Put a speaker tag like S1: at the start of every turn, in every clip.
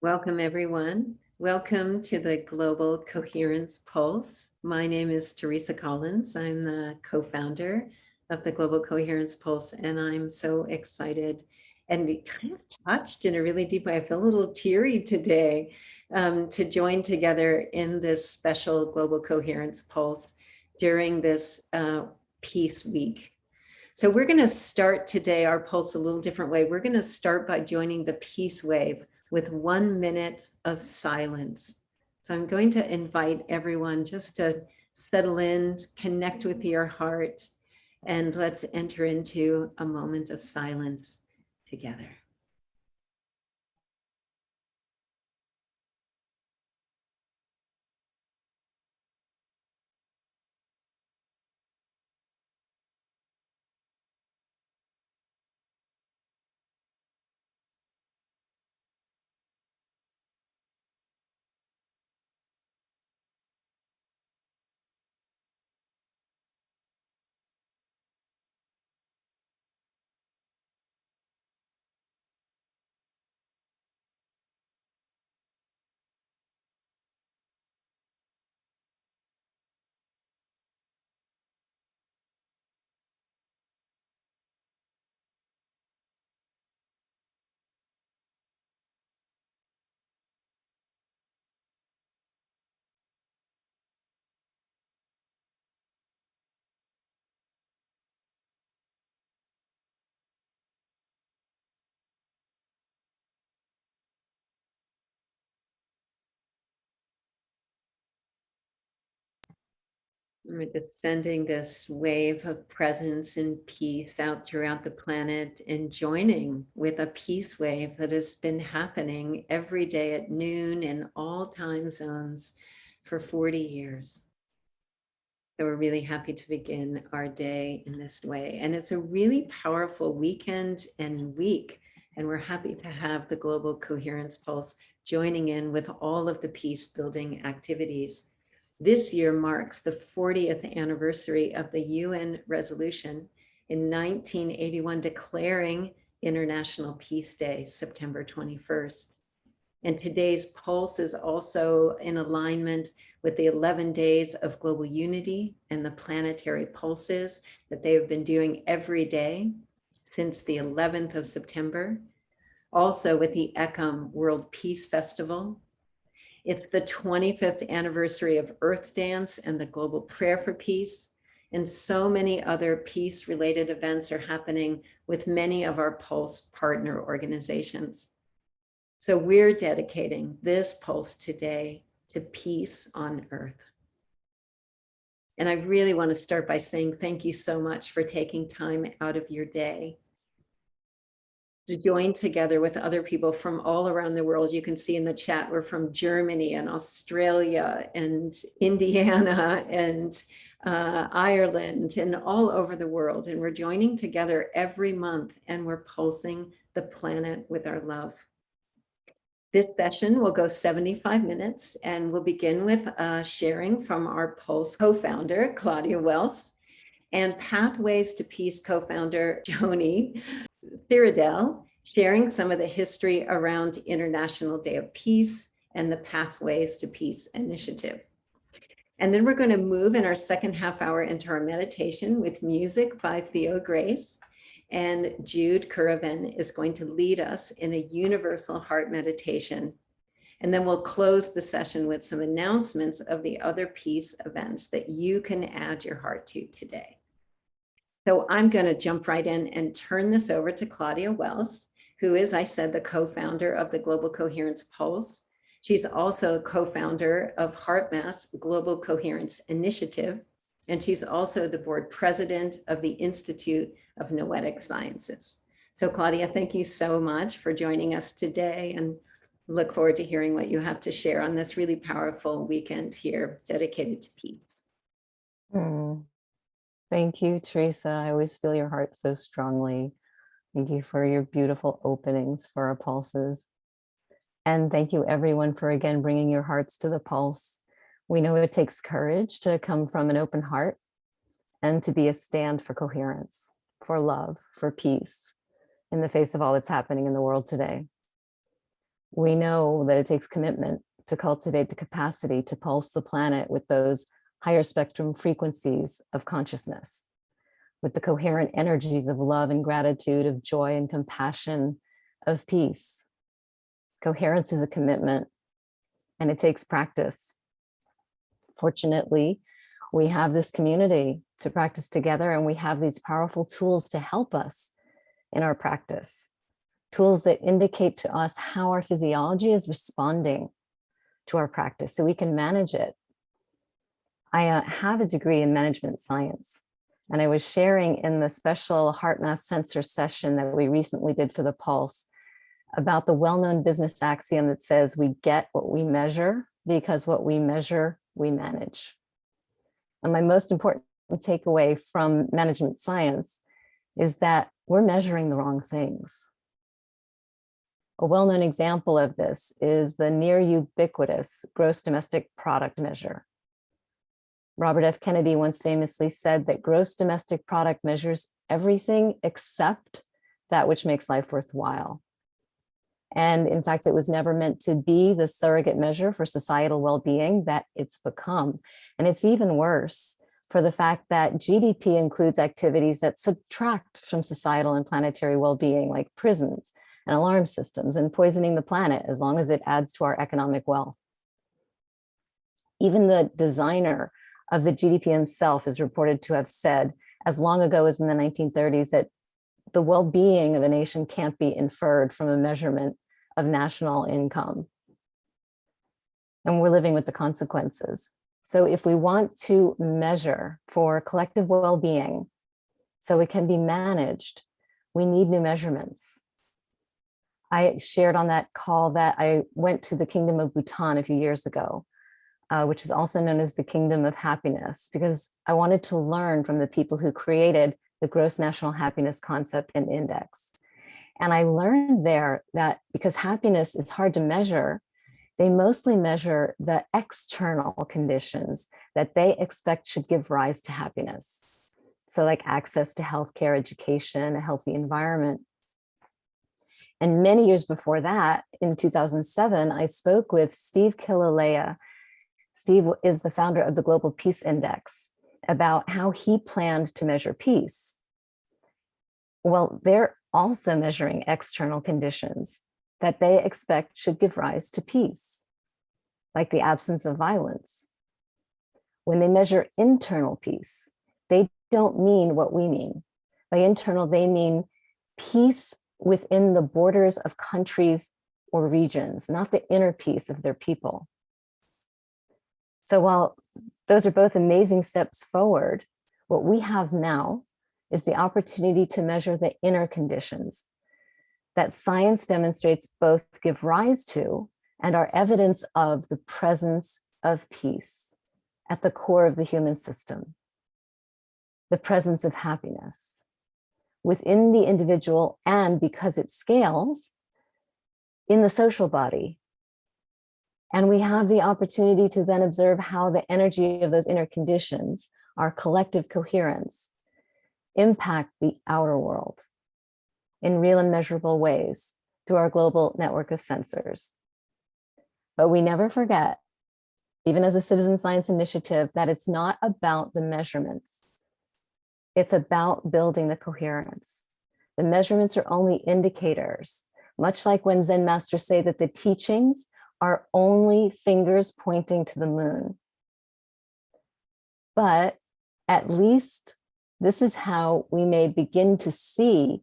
S1: Welcome, everyone. Welcome to the Global Coherence Pulse. My name is Teresa Collins. I'm the co-founder of the Global Coherence Pulse, and I'm so excited and kind of touched in a really deep way. I feel a little teary today to join together in this special Global Coherence Pulse during this Peace Week. So we're going to start today our pulse a little different way. We're going to start by joining the peace wave with 1 minute of silence. So I'm going to invite everyone just to settle in, connect with your heart, and let's enter into a moment of silence together. We're just sending this wave of presence and peace out throughout the planet and joining with a peace wave that has been happening every day at noon in all time zones for 40 years. So we're really happy to begin our day in this way. And it's a really powerful weekend and week. And we're happy to have the Global Coherence Pulse joining in with all of the peace building activities. This year marks the 40th anniversary of the UN resolution in 1981 declaring International Peace Day, September 21st. And today's pulse is also in alignment with the 11 days of global unity and the planetary pulses that they have been doing every day since the 11th of September. Also with the Ekam World Peace Festival. It's the 25th anniversary of Earth Dance and the Global Prayer for Peace. And so many other peace-related events are happening with many of our Pulse partner organizations. So we're dedicating this Pulse today to peace on Earth. And I really want to start by saying thank you so much for taking time out of your day to join together with other people from all around the world. You can see in the chat, we're from Germany and Australia and Indiana and Ireland and all over the world. And we're joining together every month and we're pulsing the planet with our love. This session will go 75 minutes and we'll begin with sharing from our Pulse co-founder, Claudia Welss, and Pathways to Peace co-founder, Joanie, Ciardelli, sharing some of the history around International Day of Peace and the Pathways to Peace initiative. And then we're going to move in our second half hour into our meditation with music by Theo Grace. And Jude Currivan is going to lead us in a universal heart meditation. And then we'll close the session with some announcements of the other peace events that you can add your heart to today. So I'm going to jump right in and turn this over to Claudia Welss, who is, I said, the co-founder of the Global Coherence Pulse. She's also a co-founder of HeartMath's Global Coherence Initiative, and she's also the board president of the Institute of Noetic Sciences. So Claudia, thank you so much for joining us today and look forward to hearing what you have to share on this really powerful weekend here dedicated to peace.
S2: Thank you, Teresa. I always feel your heart so strongly. Thank you for your beautiful openings for our pulses. And thank you everyone for again bringing your hearts to the pulse. We know it takes courage to come from an open heart and to be a stand for coherence, for love, for peace in the face of all that's happening in the world today. We know that it takes commitment to cultivate the capacity to pulse the planet with those higher spectrum frequencies of consciousness, with the coherent energies of love and gratitude, of joy and compassion, of peace. Coherence is a commitment, and it takes practice. Fortunately, we have this community to practice together, and we have these powerful tools to help us in our practice. Tools that indicate to us how our physiology is responding to our practice so we can manage it. I have a degree in management science, and I was sharing in the special heart math sensor session that we recently did for the Pulse about the well-known business axiom that says we get what we measure because what we measure, we manage. And my most important takeaway from management science is that we're measuring the wrong things. A well-known example of this is the near ubiquitous gross domestic product measure. Robert F. Kennedy once famously said that gross domestic product measures everything except that which makes life worthwhile. And in fact, it was never meant to be the surrogate measure for societal well-being that it's become. And it's even worse for the fact that GDP includes activities that subtract from societal and planetary well-being, like prisons and alarm systems and poisoning the planet, as long as it adds to our economic wealth. Even the designer of the GDP himself is reported to have said, as long ago as in the 1930s, that the well-being of a nation can't be inferred from a measurement of national income. And we're living with the consequences. So if we want to measure for collective well-being so it can be managed, we need new measurements. I shared on that call that I went to the Kingdom of Bhutan a few years ago, which is also known as the Kingdom of Happiness, because I wanted to learn from the people who created the gross national happiness concept and index. And I learned there that because happiness is hard to measure, they mostly measure the external conditions that they expect should give rise to happiness. So like access to healthcare, education, a healthy environment. And many years before that, in 2007, I spoke with Steve Killalea. Steve is the founder of the Global Peace Index, about how he planned to measure peace. Well, they're also measuring external conditions that they expect should give rise to peace, like the absence of violence. When they measure internal peace, they don't mean what we mean. By internal, they mean peace within the borders of countries or regions, not the inner peace of their people. So while those are both amazing steps forward, what we have now is the opportunity to measure the inner conditions that science demonstrates both give rise to and are evidence of the presence of peace at the core of the human system, the presence of happiness within the individual, and because it scales, in the social body. And we have the opportunity to then observe how the energy of those inner conditions, our collective coherence, impact the outer world in real and measurable ways through our global network of sensors. But we never forget, even as a citizen science initiative, that it's not about the measurements. It's about building the coherence. The measurements are only indicators, much like when Zen masters say that the teachings are only fingers pointing to the moon. But at least this is how we may begin to see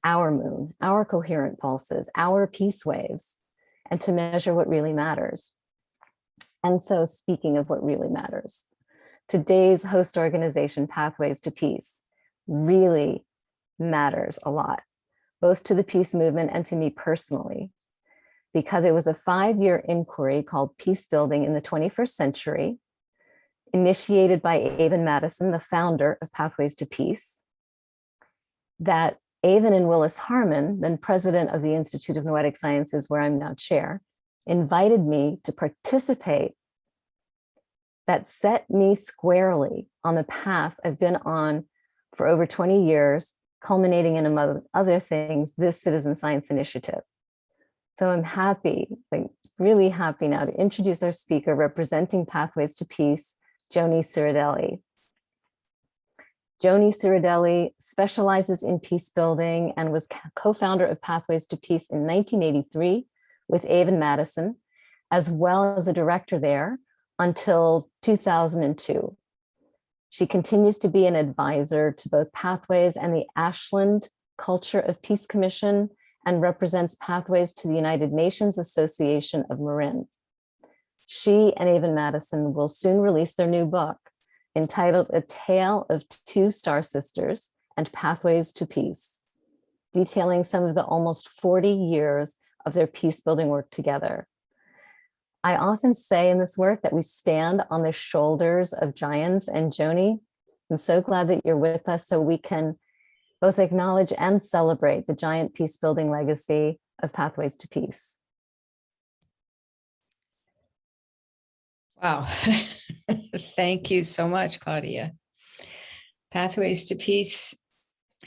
S2: our moon, our coherent pulses, our peace waves, and to measure what really matters. And so, speaking of what really matters, today's host organization, Pathways to Peace, really matters a lot, both to the peace movement and to me personally, because it was a 5-year inquiry called Peace Building in the 21st Century, initiated by Avon Madison, the founder of Pathways to Peace, that Avon and Willis Harmon, then president of the Institute of Noetic Sciences, where I'm now chair, invited me to participate, that set me squarely on the path I've been on for over 20 years, culminating in, among other things, this citizen science initiative. So I'm happy, like really happy now to introduce our speaker representing Pathways to Peace, Joanie Ciardelli. Joanie Ciardelli specializes in peace building and was co-founder of Pathways to Peace in 1983 with Evan Madison, as well as a director there until 2002. She continues to be an advisor to both Pathways and the Ashland Culture of Peace Commission, and represents Pathways to the United Nations Association of Marin. She and Evan Madison will soon release their new book, entitled A Tale of Two Star Sisters and Pathways to Peace, detailing some of the almost 40 years of their peace building work together. I often say in this work that we stand on the shoulders of giants, and Joanie, I'm so glad that you're with us so we can both acknowledge and celebrate the giant peace building legacy of Pathways to Peace.
S3: Wow. Thank you so much, Claudia. Pathways to Peace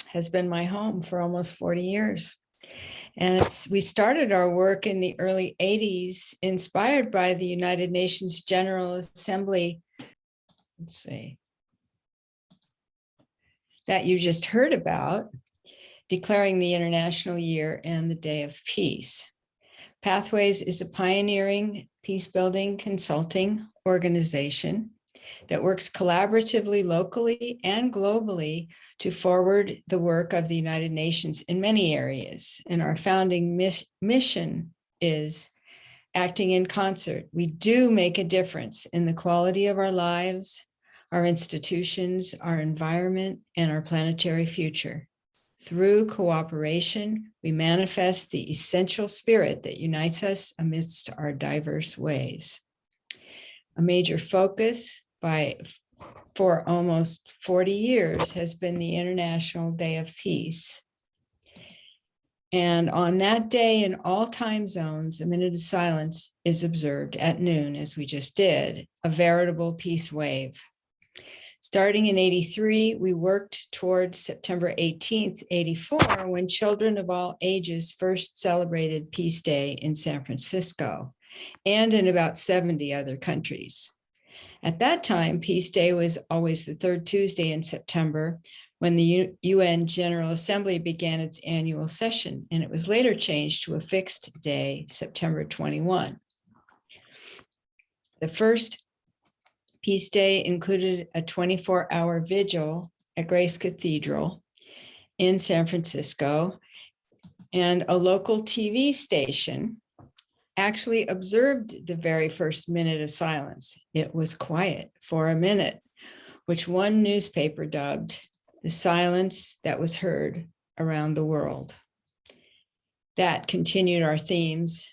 S3: has been my home for almost 40 years. And we started our work in the early 80s, inspired by the United Nations General Assembly, that you just heard about, declaring the International Year and the Day of Peace. Pathways is a pioneering peace-building consulting organization that works collaboratively, locally, and globally to forward the work of the United Nations in many areas. And our founding mission is acting in concert. We do make a difference in the quality of our lives, our institutions, our environment, and our planetary future. Through cooperation, we manifest the essential spirit that unites us amidst our diverse ways. A major focus for almost 40 years has been the International Day of Peace. And on that day, in all time zones, a minute of silence is observed at noon, as we just did, a veritable peace wave. Starting in 83, we worked towards September 18th, 84, when children of all ages first celebrated Peace Day in San Francisco and in about 70 other countries. At that time, Peace Day was always the third Tuesday in September, when the UN General Assembly began its annual session, and it was later changed to a fixed day, September 21. The first Peace Day included a 24-hour vigil at Grace Cathedral in San Francisco, and a local TV station actually observed the very first minute of silence. It was quiet for a minute, which one newspaper dubbed the silence that was heard around the world. That continued our themes,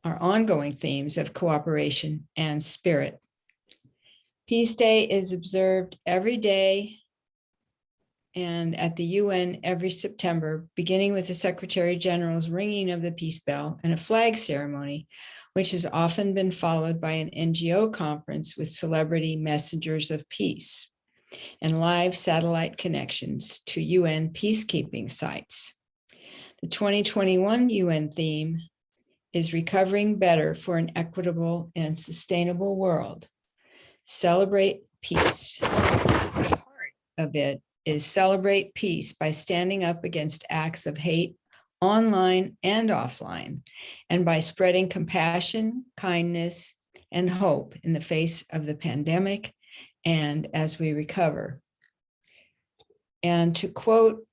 S3: our ongoing themes of cooperation and spirit. Peace Day is observed every day and at the UN every September, beginning with the Secretary General's ringing of the peace bell and a flag ceremony, which has often been followed by an NGO conference with celebrity messengers of peace and live satellite connections to UN peacekeeping sites. The 2021 UN theme is Recovering Better for an Equitable and Sustainable World. Celebrate peace. Part of it is celebrate peace by standing up against acts of hate online and offline, and by spreading compassion, kindness, and hope in the face of the pandemic and as we recover. And to quote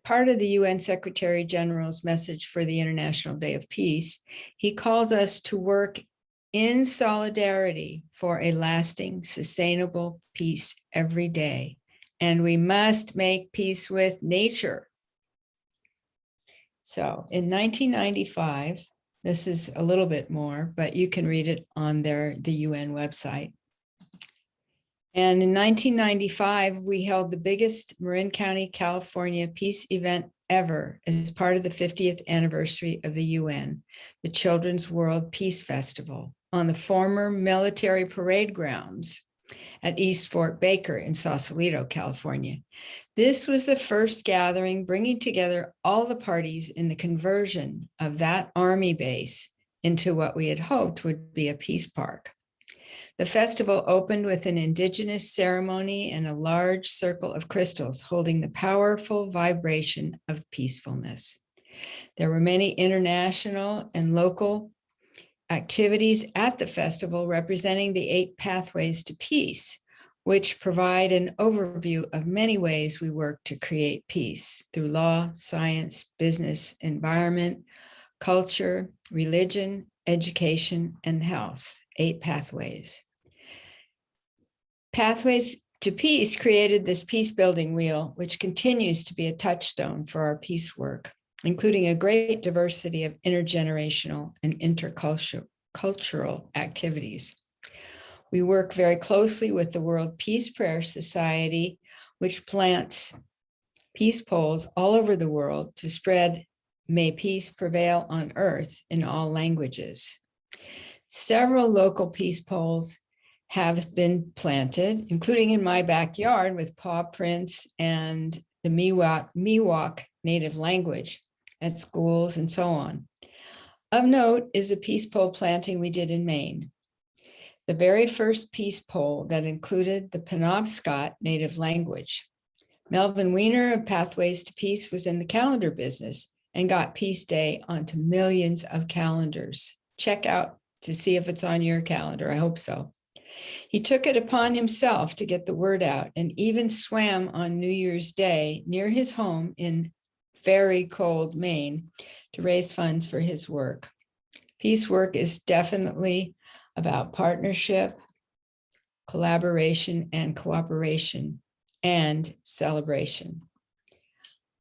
S3: part of the UN Secretary General's message for the International Day of Peace, he calls us to work in solidarity for a lasting, sustainable peace every day. And we must make peace with nature. So in 1995, this is a little bit more, but you can read it on the UN website. And in 1995, we held the biggest Marin County, California peace event ever as part of the 50th anniversary of the UN, the Children's World Peace Festival, on the former military parade grounds at East Fort Baker in Sausalito, California. This was the first gathering bringing together all the parties in the conversion of that Army base into what we had hoped would be a peace park. The festival opened with an indigenous ceremony and a large circle of crystals holding the powerful vibration of peacefulness. There were many international and local activities at the festival representing the 8 pathways to peace, which provide an overview of many ways we work to create peace through law, science, business, environment, culture, religion, education, and health. 8 pathways. Pathways to Peace created this peace building wheel, which continues to be a touchstone for our peace work, including a great diversity of intergenerational and intercultural activities. We work very closely with the World Peace Prayer Society, which plants peace poles all over the world to spread "May peace prevail on earth" in all languages. Several local peace poles have been planted, including in my backyard with paw prints and the Miwok native language at schools and so on. Of note is a peace pole planting we did in Maine. The very first peace pole that included the Penobscot native language. Melvin Weiner of Pathways to Peace was in the calendar business and got Peace Day onto millions of calendars. Check out to see if it's on your calendar. I hope so. He took it upon himself to get the word out and even swam on New Year's Day near his home in very cold Maine to raise funds for his work. Peace work is definitely about partnership, collaboration, and cooperation, and celebration.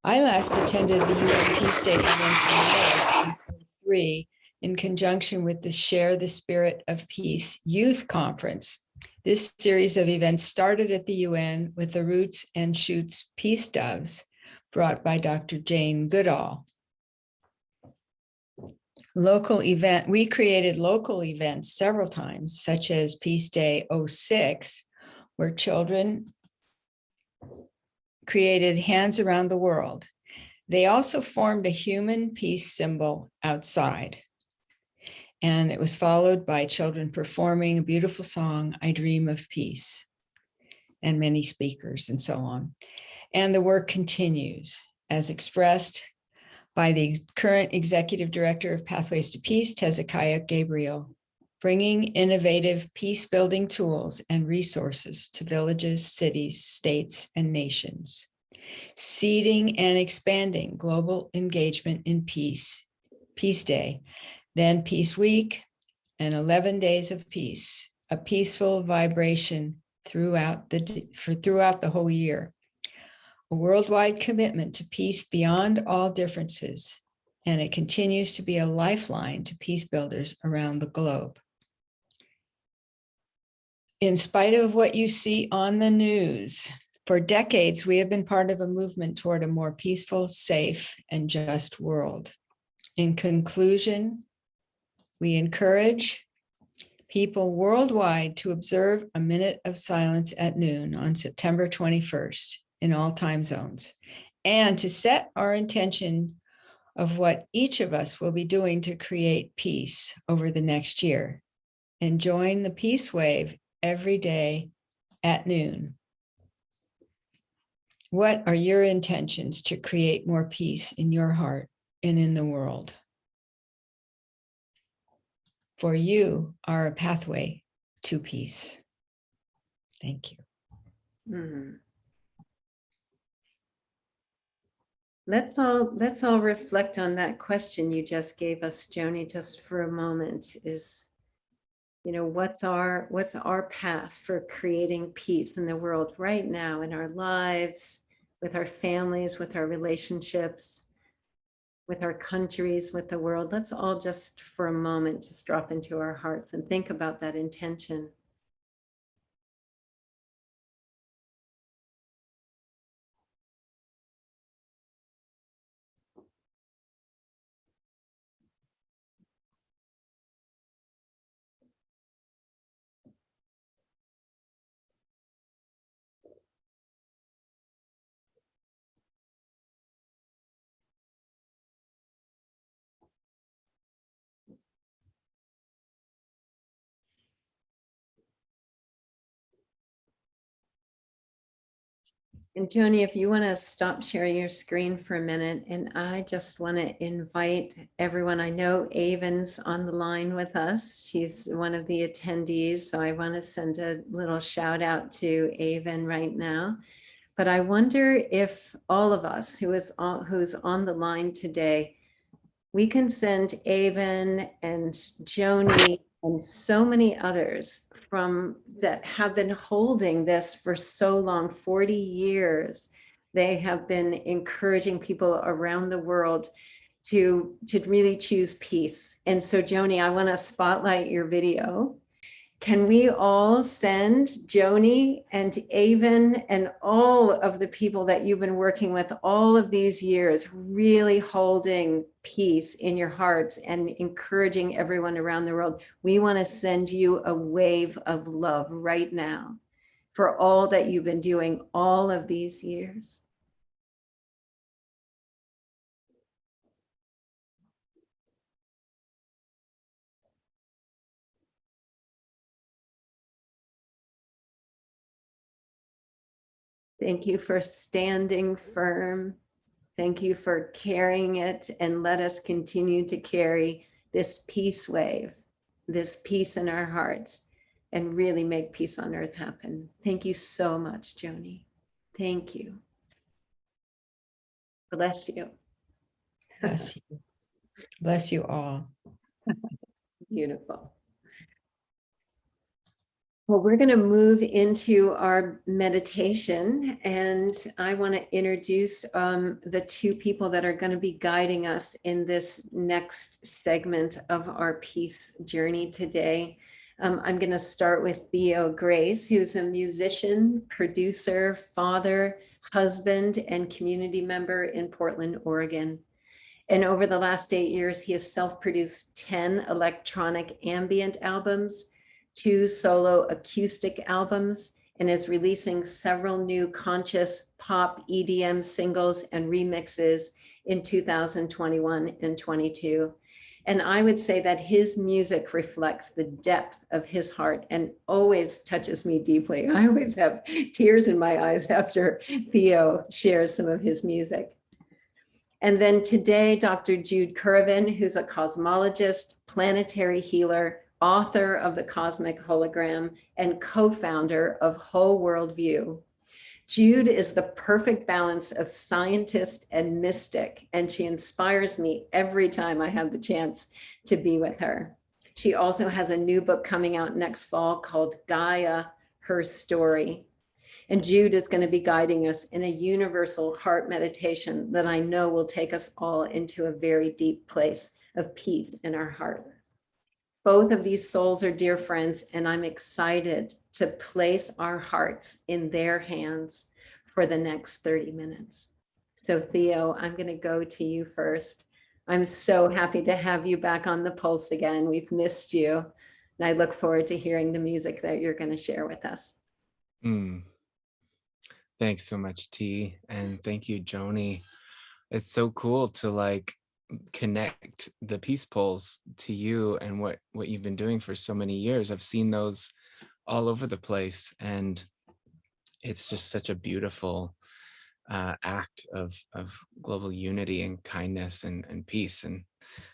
S3: I last attended the UN Peace Day events in 2003 in conjunction with the Share the Spirit of Peace Youth Conference. This series of events started at the UN with the Roots and Shoots Peace Doves brought by Dr. Jane Goodall. We created local events several times, such as Peace Day 06, where children created hands around the world. They also formed a human peace symbol outside. And it was followed by children performing a beautiful song, "I Dream of Peace," and many speakers and so on. And the work continues as expressed by the current executive director of Pathways to Peace, Hezekiah Gabriel, bringing innovative peace-building tools and resources to villages, cities, states, and nations, seeding and expanding global engagement in peace, Peace Day, then Peace Week, and 11 days of peace, a peaceful vibration throughout the whole year. A worldwide commitment to peace beyond all differences, and it continues to be a lifeline to peace builders around the globe. In spite of what you see on the news, for decades, we have been part of a movement toward a more peaceful, safe, and just world. In conclusion, we encourage people worldwide to observe a minute of silence at noon on September 21st in all time zones, and to set our intention of what each of us will be doing to create peace over the next year, and join the peace wave every day at noon. What are your intentions to create more peace in your heart and in the world? For you are a pathway to peace. Thank you.
S1: Let's all reflect on that question you just gave us, Joanie, just for a moment. Is, what's our path for creating peace in the world right now, in our lives, with our families, with our relationships, with our countries, with the world? Let's all just for a moment just drop into our hearts and think about that intention. And Joanie, if you want to stop sharing your screen for a minute, and I just want to invite everyone. I know Avon's on the line with us. She's one of the attendees, so I want to send a little shout out to Avon right now. But I wonder if all of us who's on the line today, we can send Avon and Joanie and so many others from that have been holding this for so long, 40 years. They have been encouraging people around the world to really choose peace. And so Joanie, I want to spotlight your video. Can we all send Joanie and Avon and all of the people that you've been working with all of these years, really holding peace in your hearts and encouraging everyone around the world? We want to send you a wave of love right now for all that you've been doing all of these years. Thank you for standing firm. Thank you for carrying it, and let us continue to carry this peace wave, this peace in our hearts, and really make peace on earth happen. Thank you so much, Joanie. Thank you. Bless you.
S3: Bless you. Bless you all.
S1: Beautiful. Well, we're going to move into our meditation, and I want to introduce the two people that are going to be guiding us in this next segment of our peace journey today. I'm going to start with Theo Grace, who's a musician, producer, father, husband, and community member in Portland, Oregon. And over the last 8 years, he has self-produced 10 electronic ambient albums, 2 solo acoustic albums, and is releasing several new conscious pop EDM singles and remixes in 2021 and 22. And I would say that his music reflects the depth of his heart and always touches me deeply. I always have tears in my eyes after Theo shares some of his music. And then today, Dr. Jude Currivan, who's a cosmologist, planetary healer, author of The Cosmic Hologram, and co-founder of Whole World View. Jude is the perfect balance of scientist and mystic, and she inspires me every time I have the chance to be with her. She also has a new book coming out next fall called Gaia, Her Story. And Jude is going to be guiding us in a universal heart meditation that I know will take us all into a very deep place of peace in our heart. Both of these souls are dear friends, and I'm excited to place our hearts in their hands for the next 30 minutes. So Theo, I'm going to go to you first. I'm so happy to have you back on the Pulse again. We've missed you, and I look forward to hearing the music that you're going to share with us.
S4: Thanks so much, T, and thank you, Joanie. It's so cool to connect the peace poles to you and what you've been doing for so many years. I've seen those all over the place, and it's just such a beautiful act of global unity and kindness and peace. And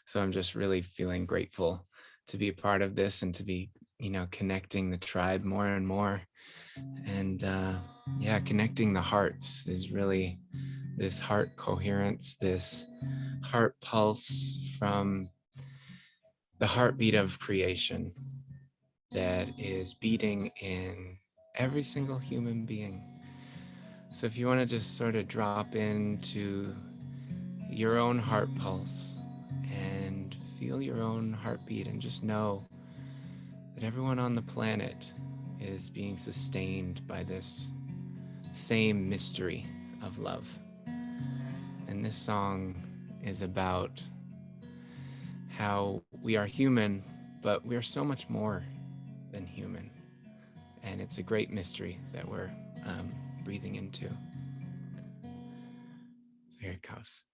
S4: so I'm just really feeling grateful to be a part of this and to be, connecting the tribe more and more. And yeah, connecting the hearts is really this heart coherence, this heart pulse from the heartbeat of creation that is beating in every single human being. So if you want to just sort of drop into your own heart pulse and feel your own heartbeat, and just know that everyone on the planet is being sustained by this same mystery of love. And this song is about how we are human, but we are so much more than human. And it's a great mystery that we're breathing into. So here it goes.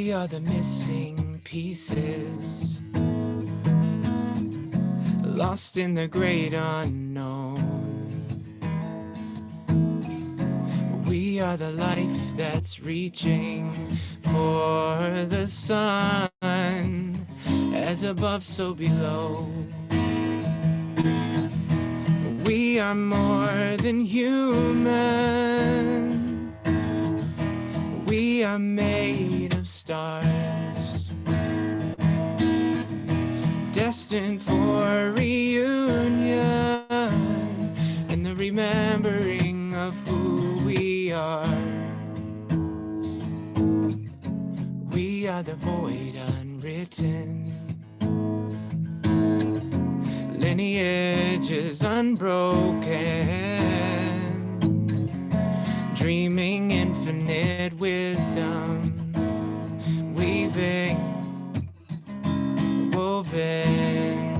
S4: We are the missing pieces, lost in the great unknown. We are the life that's reaching for the sun, as above, so below. We are more than human. We are made of stars, destined for reunion in the remembering of who we are. We are the void unwritten, lineages unbroken, dreaming infinite wisdom, weaving, woven.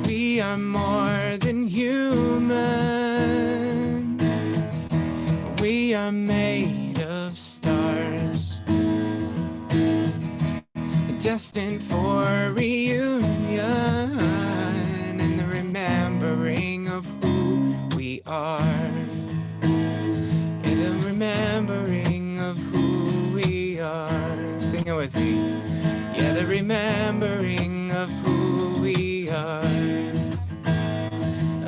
S4: We are more than human. We are made of stars, destined for reunion and the remembering of who we are. In the remembering of who we are. Sing it with me. Yeah, the remembering of who we are.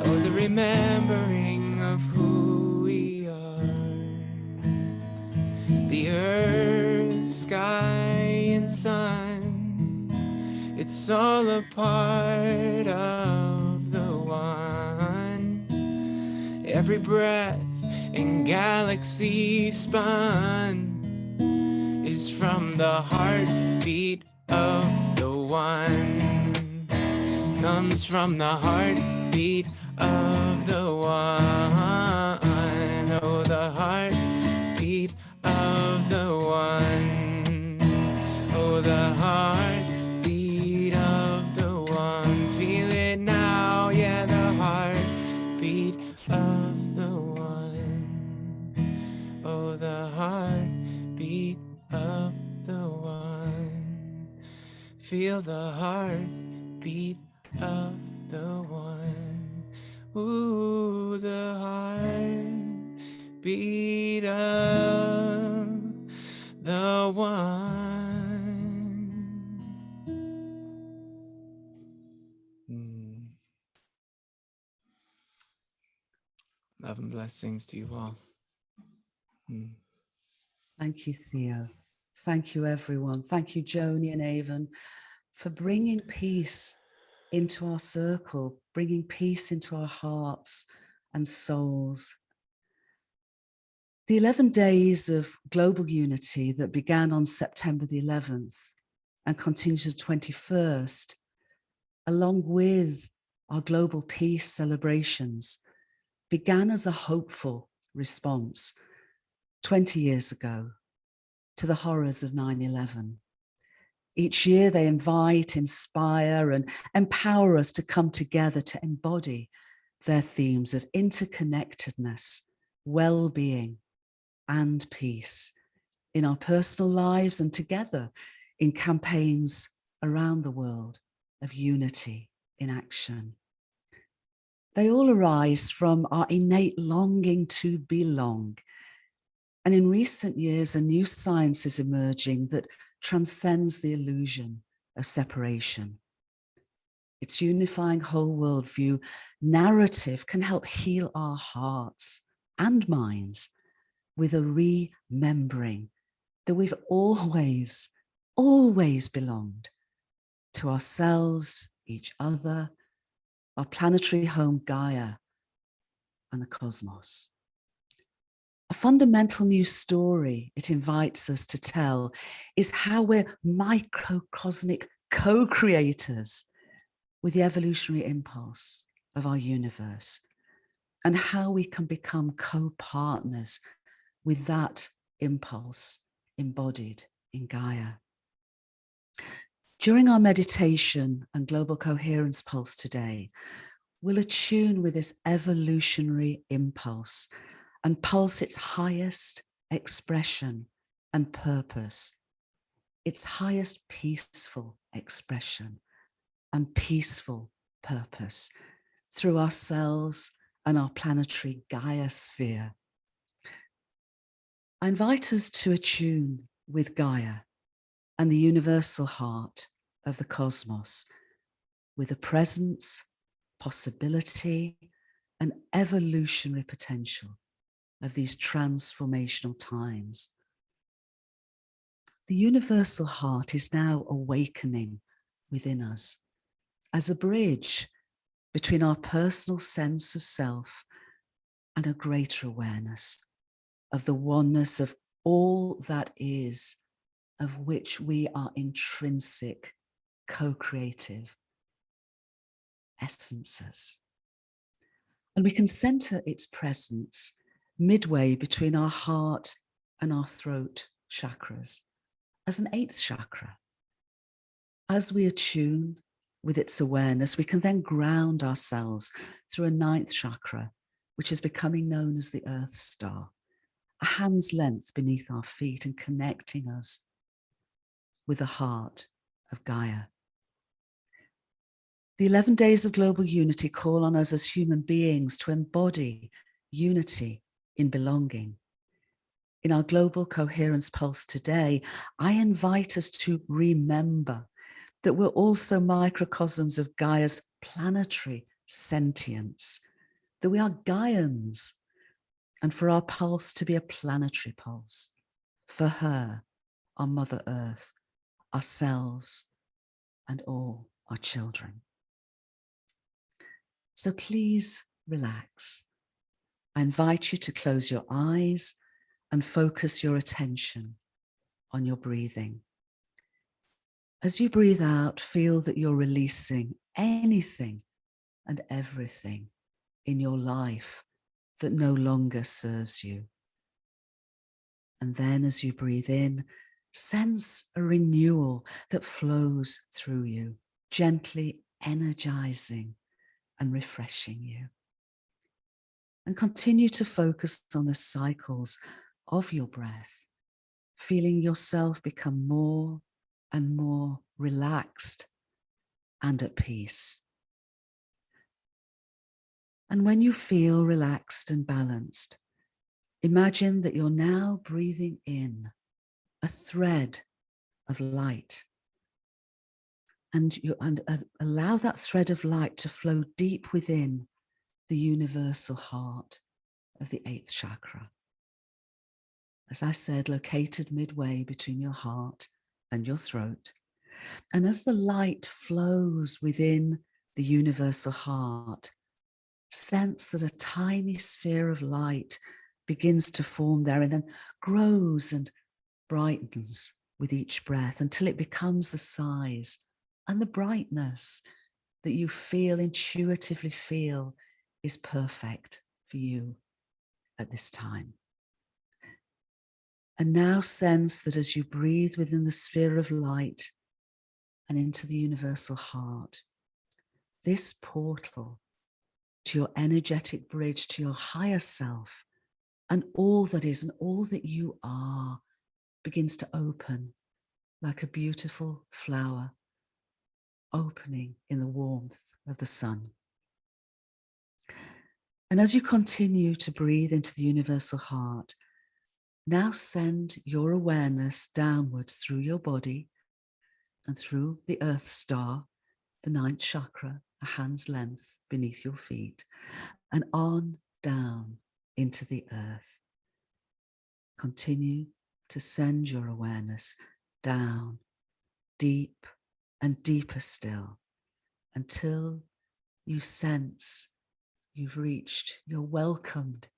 S4: Oh, the remembering of who we are. The earth, sky, and sun, it's all a part of the one. Every breath and galaxy spun is from the heartbeat of the one. Comes from the heartbeat of the one. Oh, the heartbeat of the one. Oh, the heartbeat of the one. Feel it now, yeah, the heartbeat of the one. Oh, the heartbeat of the one. Feel the heartbeat of the one. Ooh, the heartbeat of the one. Love and blessings to you all.
S5: Thank you, Theo. Thank you, everyone. Thank you, Joanie and Avon, for bringing peace into our circle, bringing peace into our hearts and souls. The 11 days of global unity that began on September the 11th and continued to the 21st, along with our global peace celebrations, began as a hopeful response 20 years ago to the horrors of 9/11. Each year they invite, inspire, and empower us to come together to embody their themes of interconnectedness, well-being, and peace in our personal lives and together in campaigns around the world of unity in action. They all arise from our innate longing to belong. And in recent years, a new science is emerging that transcends the illusion of separation. Its unifying whole world-view narrative can help heal our hearts and minds with a remembering that we've always belonged to ourselves, each other, our planetary home Gaia, and the cosmos. A fundamental new story it invites us to tell is how we're microcosmic co-creators with the evolutionary impulse of our universe, and how we can become co-partners with that impulse embodied in Gaia. During our meditation and global coherence pulse today, we'll attune with this evolutionary impulse and pulse its highest expression and purpose, its highest peaceful expression and peaceful purpose through ourselves and our planetary Gaia sphere. I invite us to attune with Gaia and the universal heart of the cosmos, with the presence, possibility, and evolutionary potential of these transformational times. The universal heart is now awakening within us as a bridge between our personal sense of self and a greater awareness of the oneness of all that is, of which we are intrinsic, co-creative essences. And we can center its presence midway between our heart and our throat chakras as an 8th chakra. As we attune with its awareness, we can then ground ourselves through a 9th chakra, which is becoming known as the Earth Star, a hand's length beneath our feet and connecting us with the heart of Gaia. The 11 days of global unity call on us as human beings to embody unity in belonging. In our global coherence pulse today, I invite us to remember that we're also microcosms of Gaia's planetary sentience, that we are Gaians, and for our pulse to be a planetary pulse, for her, our Mother Earth, ourselves, and all our children. So please relax. I invite you to close your eyes and focus your attention on your breathing. As you breathe out, feel that you're releasing anything and everything in your life that no longer serves you. And then as you breathe in, sense a renewal that flows through you, gently energizing and refreshing you. And continue to focus on the cycles of your breath, feeling yourself become more and more relaxed and at peace. And when you feel relaxed and balanced, imagine that you're now breathing in a thread of light. And allow that thread of light to flow deep within the universal heart of the 8th chakra. As I said, located midway between your heart and your throat. And as the light flows within the universal heart, sense that a tiny sphere of light begins to form there and then grows and brightens with each breath until it becomes the size and the brightness that you intuitively feel is perfect for you at this time. And now sense that as you breathe within the sphere of light and into the universal heart, this portal to your energetic bridge to your higher self and all that is and all that you are begins to open like a beautiful flower opening in the warmth of the sun. And as you continue to breathe into the universal heart, now send your awareness downwards through your body and through the Earth Star, the 9th chakra, a hand's length beneath your feet, and on down into the earth. Continue to send your awareness down, deep and deeper still, until you sense you're welcomed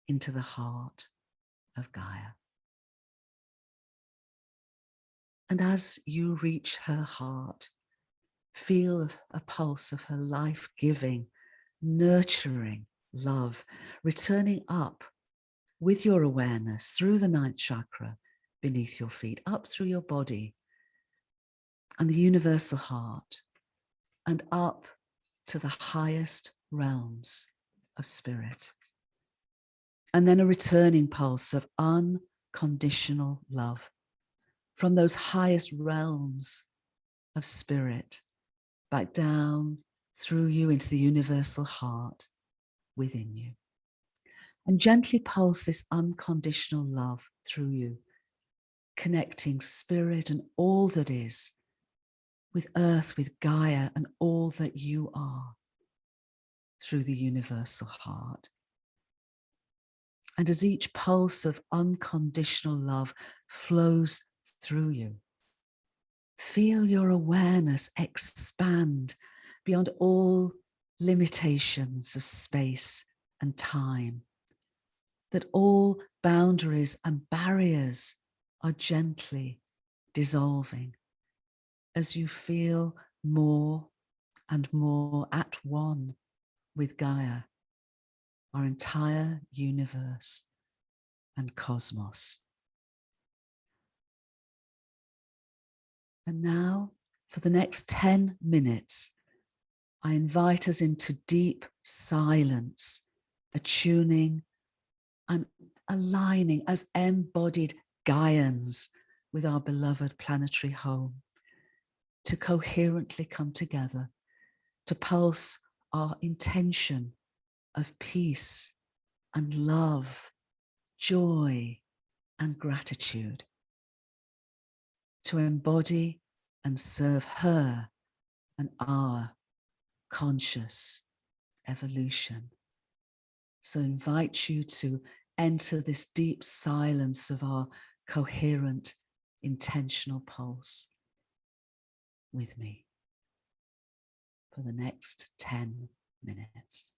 S5: into the heart of Gaia. And as you reach her heart, feel a pulse of her life-giving, nurturing love, returning up with your awareness through the 9th chakra beneath your feet, up through your body and the universal heart, and up to the highest realms of spirit. And then a returning pulse of unconditional love from those highest realms of spirit back down through you into the universal heart within you. And gently pulse this unconditional love through you, connecting spirit and all that is with earth, with Gaia, and all that you are through the universal heart. And as each pulse of unconditional love flows through you, feel your awareness expand beyond all limitations of space and time, that all boundaries and barriers are gently dissolving as you feel more and more at one with Gaia, our entire universe and cosmos. And now, for the next 10 minutes, I invite us into deep silence, attuning and aligning as embodied Gaians with our beloved planetary home, to coherently come together, to pulse our intention of peace and love, joy and gratitude, to embody and serve her and our conscious evolution. So I invite you to enter this deep silence of our coherent, intentional pulse with me for the next 10 minutes.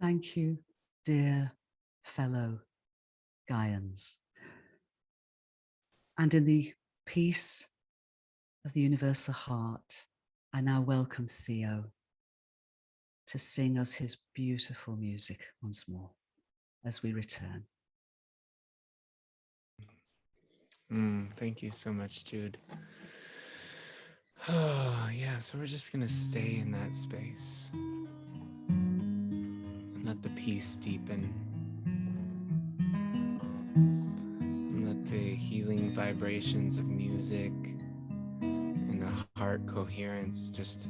S5: Thank you, dear fellow Gaians. And in the peace of the universal heart, I now welcome Theo to sing us his beautiful music once more as we return.
S4: Thank you so much, Jude. Oh, yeah, so we're just going to stay in that space and let the peace deepen. And let the healing vibrations of music and the heart coherence just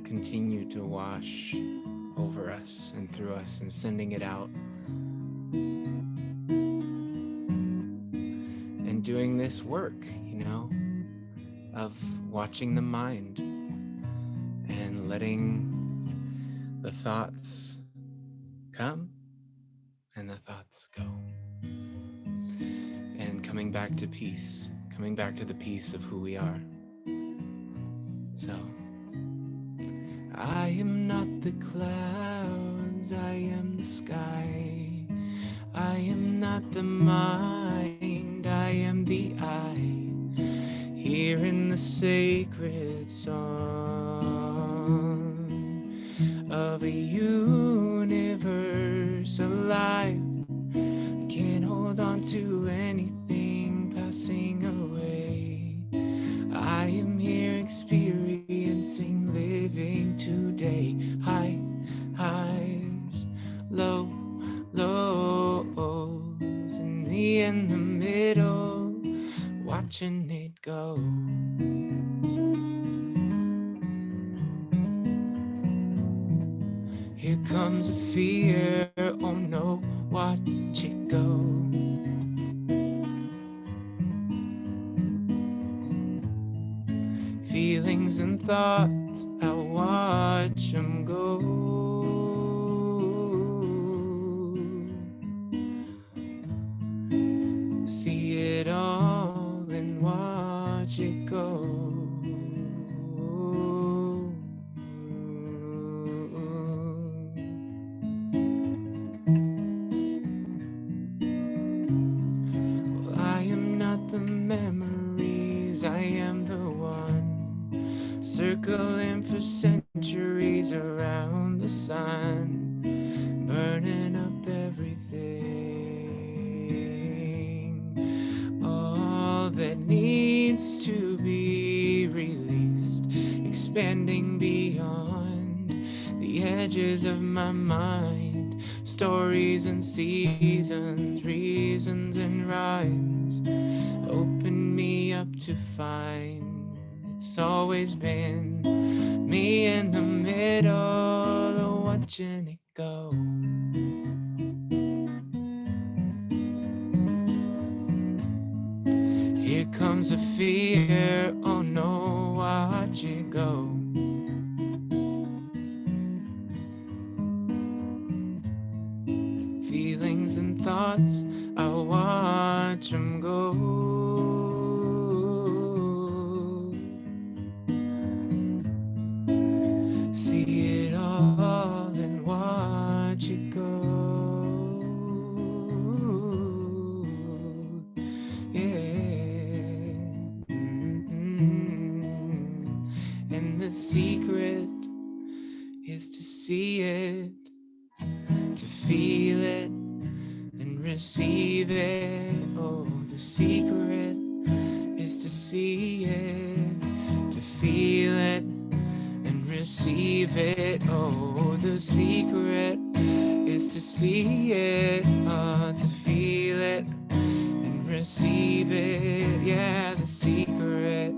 S4: continue to wash over us and through us and sending it out. And doing this work, of watching the mind and letting the thoughts come and the thoughts go. And coming back to peace, coming back to the peace of who we are. So, I am not the clouds, I am the sky. I am not the mind, I am the I. Here in the sacred song of a universe alive, I can't hold on to anything passing away. I am here experiencing living today. High highs, low lows, and me in the middle, watching it go. Here comes a fear, oh no, watch it go. Feelings and thoughts, I watch them go. See it all and watch it go. Well, I am not the memories, I am the one circling for centuries around the sun, burning up everything, all that needs to be released, expanding beyond the edges of my mind, stories and seasons, reasons and rhymes, open me up to find it's always been me in the middle, watching it go. Here comes a fear, oh no, watch it go. Feelings and thoughts, I watch them go. See it all and watch it go. Yeah. And the secret is to see it, to feel it and receive it. Oh, the secret is to see it, to feel it and receive it. Oh, the secret is to see it, to feel it and receive it. Yeah, the secret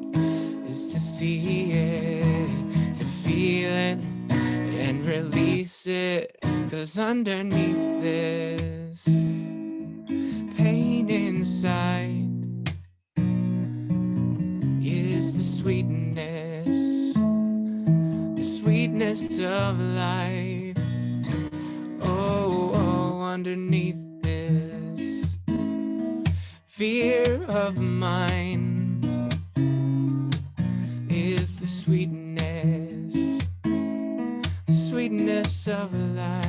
S4: is to see it, to feel it and release it. 'Cause underneath this pain inside is the sweetness of life. Oh, underneath this fear of mine is the sweetness of life.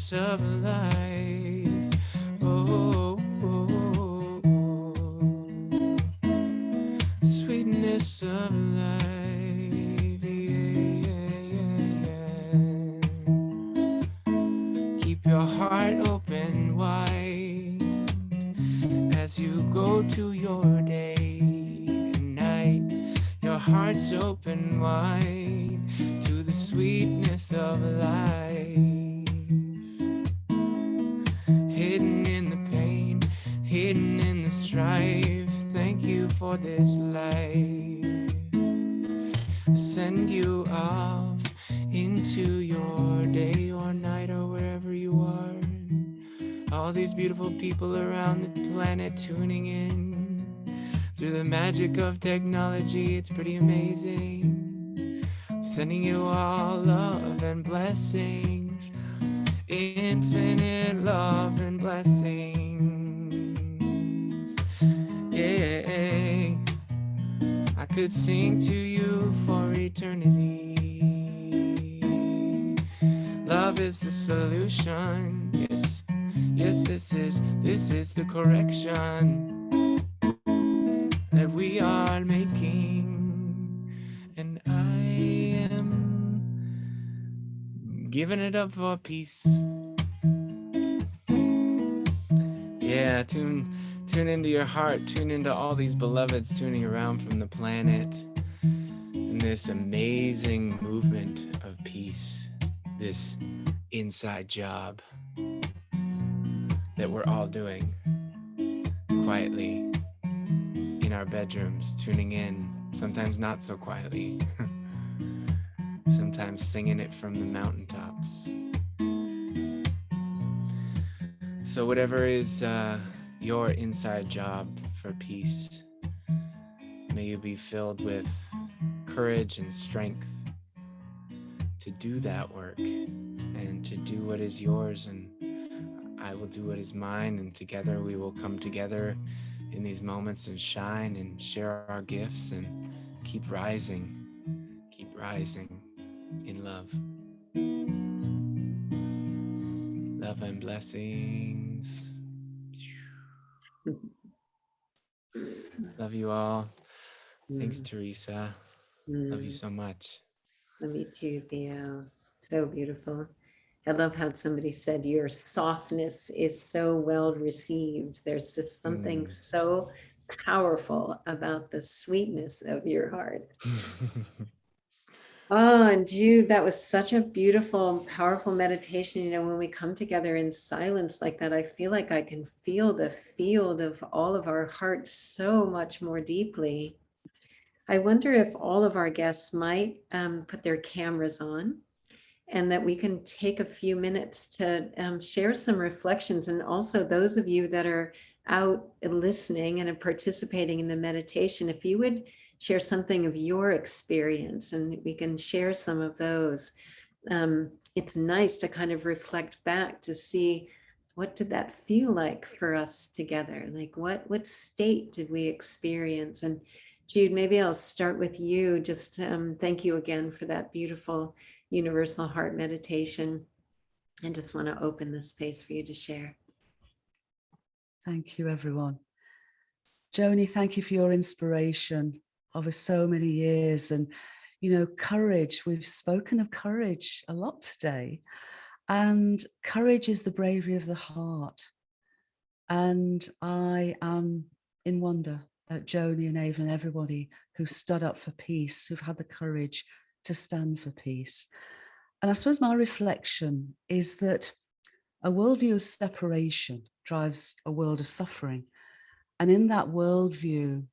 S4: sweetness of life. Oh, oh, oh, oh. Sweetness of life. Keep your heart open wide as you go to your day and night. Your heart's open wide to the sweetness of life. Hidden in the pain, hidden in the strife. Thank you for this life. Send you off into your day or night or wherever you are. All these beautiful people around the planet tuning in through the magic of technology. It's pretty amazing. Sending you all love and blessings, infinite love and blessings. Yeah, I could sing to you for eternity. Love is the solution. Yes, yes, this is the correction that we are making. And I am giving it up for peace. Yeah, tune into your heart, tune into all these beloveds tuning around from the planet in this amazing movement of peace, this inside job that we're all doing quietly in our bedrooms, tuning in, sometimes not so quietly, sometimes singing it from the mountaintops. So whatever is your inside job for peace, may you be filled with courage and strength to do that work and to do what is yours, and I will do what is mine, and together we will come together in these moments and shine and share our gifts and keep rising in love. Love and blessings. Love you all. Thanks, Teresa. Love you so much.
S1: Love you too, Theo. So beautiful. I love how somebody said your softness is so well received. There's just something so powerful about the sweetness of your heart. Oh, and Jude, that was such a beautiful, powerful meditation. You know, when we come together in silence like that, I feel like I can feel the field of all of our hearts so much more deeply. I wonder if all of our guests might put their cameras on, and that we can take a few minutes to share some reflections. And also those of you that are out listening and participating in the meditation, if you would share something of your experience and we can share some of those. It's nice to kind of reflect back to see what did that feel like for us together? Like what state did we experience? And Jude, maybe I'll start with you. Just thank you again for that beautiful universal heart meditation. I just want to open the space for you to share.
S5: Thank you, everyone. Joanie, thank you for your inspiration over so many years. And, you know, courage, we've spoken of courage a lot today. And courage is the bravery of the heart. And I am in wonder at Joanie and Ava and everybody who stood up for peace, who've had the courage to stand for peace. And I suppose my reflection is that a worldview of separation drives a world of suffering. And in that worldview,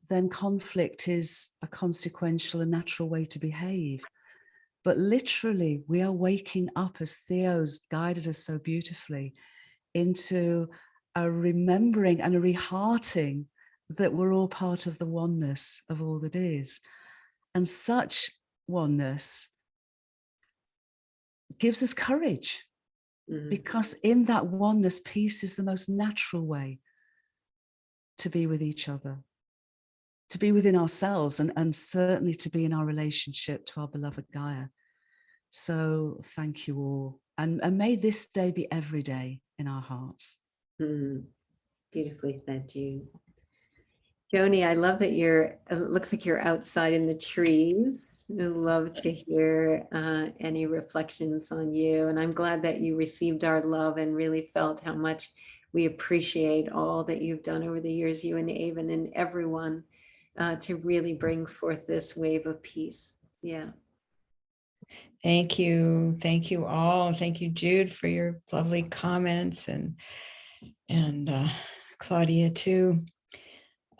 S5: then conflict is a consequential and natural way to behave. But literally, we are waking up, as Theo's guided us so beautifully, into a remembering and a rehearting that we're all part of the oneness of all that is. And such oneness gives us courage, because in that oneness, peace is the most natural way to be with each other, to be within ourselves, and certainly to be in our relationship to our beloved Gaia. So thank you all And may this day be every day in our hearts.
S1: Beautifully said, Jude. Joanie, I love that it looks like you're outside in the trees. I love to hear any reflections on you. And I'm glad that you received our love and really felt how much we appreciate all that you've done over the years, you and Avon and everyone, to really bring forth this wave of peace. Yeah.
S3: Thank you. Thank you all. Thank you, Jude, for your lovely comments, and Claudia too.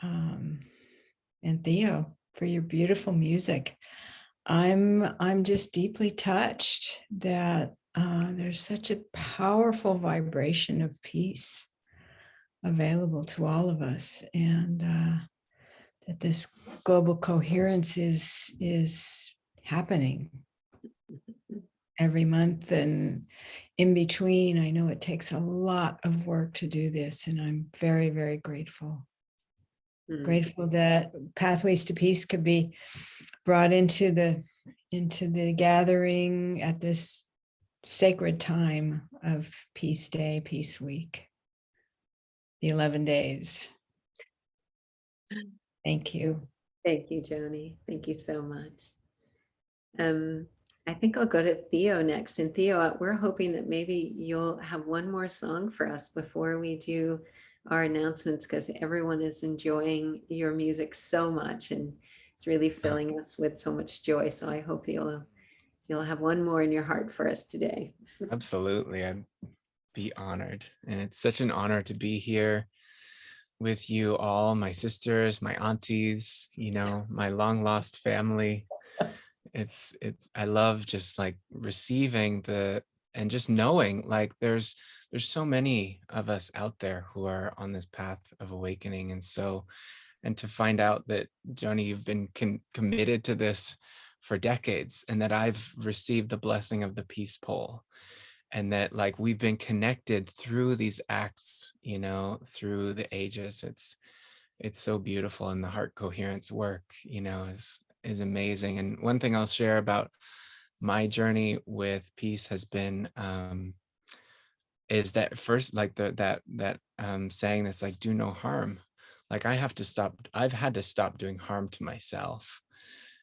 S3: And Theo for your beautiful music. I'm just deeply touched that there's such a powerful vibration of peace available to all of us, and that this global coherence is happening every month and in between. I know it takes a lot of work to do this, and I'm very, very grateful. Grateful that Pathways to Peace could be brought into the gathering at this sacred time of Peace Day, Peace Week, the 11 days. Thank you.
S1: Thank you, Joanie. Thank you so much. I think I'll go to Theo next. And Theo, we're hoping that maybe you'll have one more song for us before we do our announcements, because everyone is enjoying your music so much and it's really filling us with so much joy. So I hope you'll have one more in your heart for us today.
S4: Absolutely. I'd be honored. And it's such an honor to be here with you all, my sisters, my aunties, my long lost family. I love just like receiving and just knowing like there's so many of us out there who are on this path of awakening. And to find out that, Joanie, you've been committed to this for decades, and that I've received the blessing of the peace pole, and that like we've been connected through these acts, through the ages. It's so beautiful. And the heart coherence work, is amazing. And one thing I'll share about my journey with peace has been is that first, like that saying that's like, do no harm. Like I've had to stop doing harm to myself.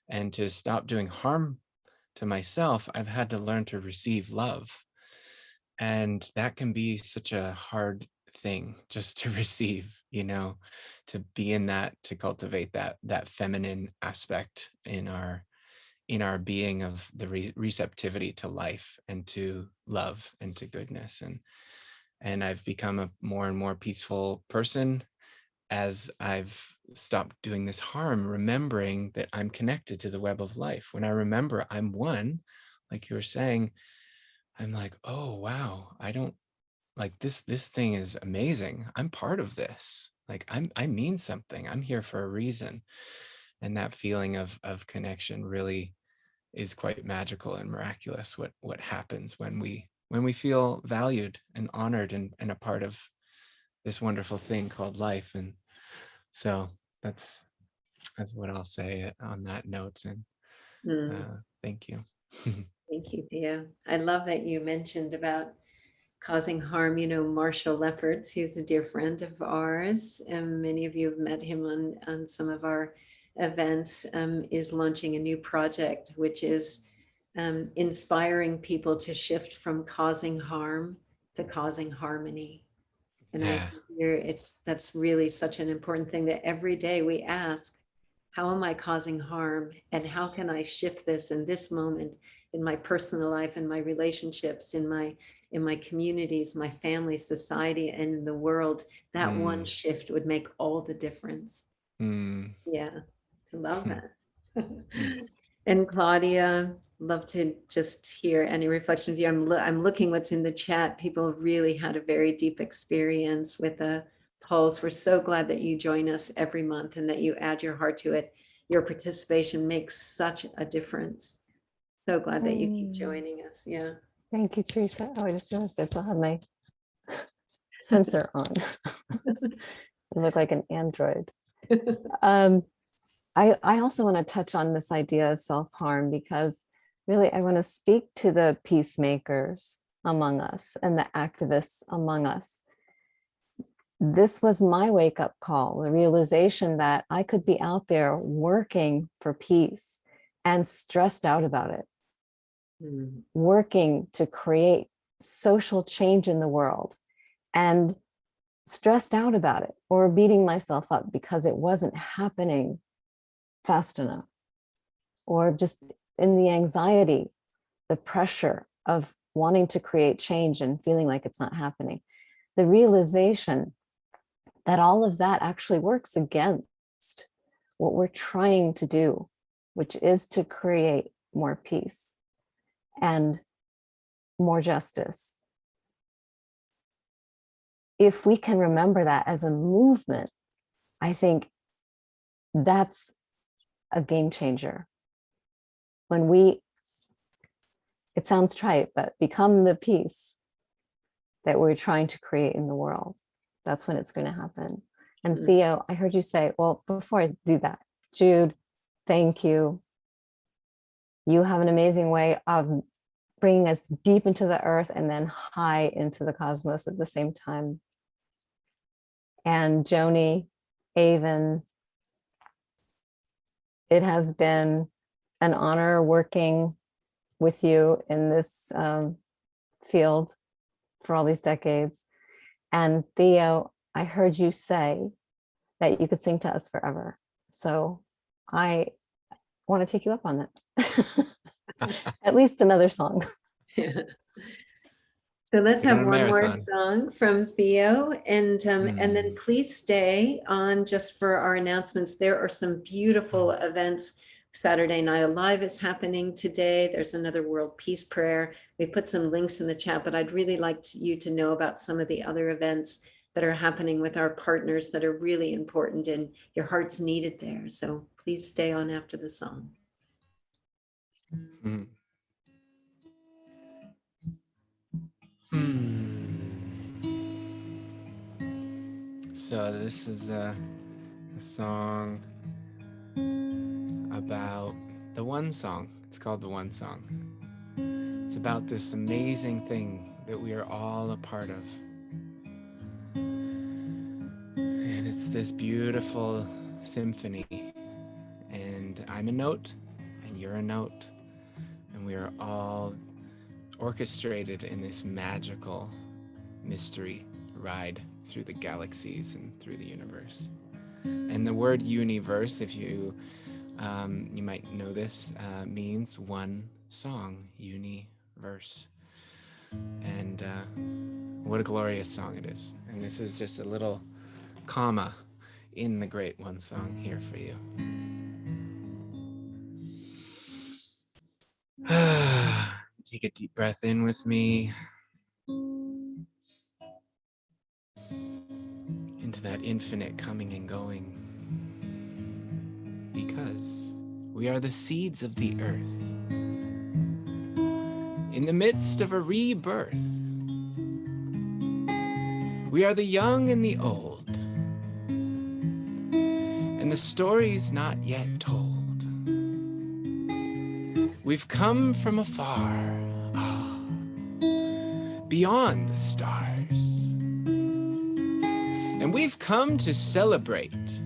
S4: And to stop doing harm to myself, I've had to learn to receive love. And that can be such a hard thing just to receive, to be in that, to cultivate that feminine aspect in our being, of the receptivity to life and to love and to goodness. And I've become a more and more peaceful person as I've stopped doing this harm, remembering that I'm connected to the web of life. When I remember I'm one, like you were saying, I'm like, oh, wow, I don't like this thing is amazing. I'm part of this. Like I mean something. I'm here for a reason. And that feeling of connection really is quite magical and miraculous. What happens when we feel valued and honored and a part of this wonderful thing called life. And so that's what I'll say on that note. And thank you.
S1: Thank you, Theo. I love that you mentioned about causing harm. Marshall Lefferts, who's a dear friend of ours, and many of you have met him on some of our events, is launching a new project, which is inspiring people to shift from causing harm to causing harmony. And I think that's really such an important thing, that every day we ask, how am I causing harm? And how can I shift this in this moment, in my personal life, in my relationships, in my communities, my family, society, and in the world? That one shift would make all the difference. Yeah, I love that. And Claudia, love to just hear any reflection of you. I'm looking what's in the chat. People really had a very deep experience with a Pulse. We're so glad that you join us every month and that you add your heart to it. Your participation makes such a difference. So glad that you keep joining us. Yeah.
S2: Thank you, Teresa. Oh, I just realized I still have my sensor on. I look like an android. I also want to touch on this idea of self-harm, because really I want to speak to the peacemakers among us and the activists among us. This was my wake-up call, the realization that I could be out there working for peace and stressed out about it, working to create social change in the world and stressed out about it, or beating myself up because it wasn't happening fast enough, or just in the anxiety, the pressure of wanting to create change and feeling like it's not happening. The realization that all of that actually works against what we're trying to do, which is to create more peace and more justice. If we can remember that as a movement, I think that's a game changer. When we, it sounds trite, but become the peace that we're trying to create in the world, that's when it's going to happen. And Theo, I heard you say, well, before I do that, Jude, thank you. You have an amazing way of bringing us deep into the earth and then high into the cosmos at the same time. And Joanie, Avon, it has been an honor working with you in this field for all these decades. And Theo, I heard you say that you could sing to us forever. So I want to take you up on that. At least another song.
S1: Yeah. So let's have one more song from Theo, and then please stay on just for our announcements. There are some beautiful events. Saturday Night Alive is happening today. There's another World Peace Prayer. We put some links in the chat, but I'd really like you to know about some of the other events that are happening with our partners that are really important, and your heart's needed there. So please stay on after the song.
S4: So this is a song about the One Song. It's called The One Song. It's about this amazing thing that we are all a part of. And it's this beautiful symphony. And I'm a note, and you're a note. And we are all orchestrated in this magical mystery ride through the galaxies and through the universe. And the word universe, if you you might know this, means one song, universe. And what a glorious song it is. And this is just a little comma in the great One Song here for you. Take a deep breath in with me. Into that infinite coming and going. Because we are the seeds of the earth. In the midst of a rebirth. We are the young and the old. And the story's not yet told. We've come from afar, beyond the stars. And we've come to celebrate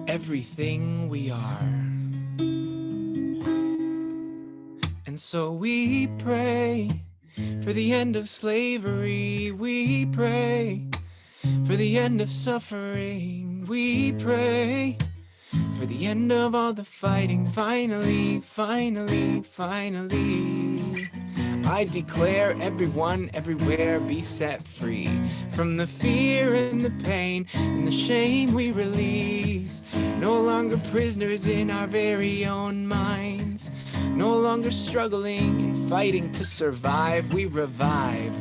S4: everything we are. And so we pray for the end of slavery. We pray for the end of suffering. We pray for the end of all the fighting. Finally, finally, finally. I declare everyone, everywhere be set free from the fear and the pain and the shame we release. No longer prisoners in our very own minds. No longer struggling and fighting to survive. We revive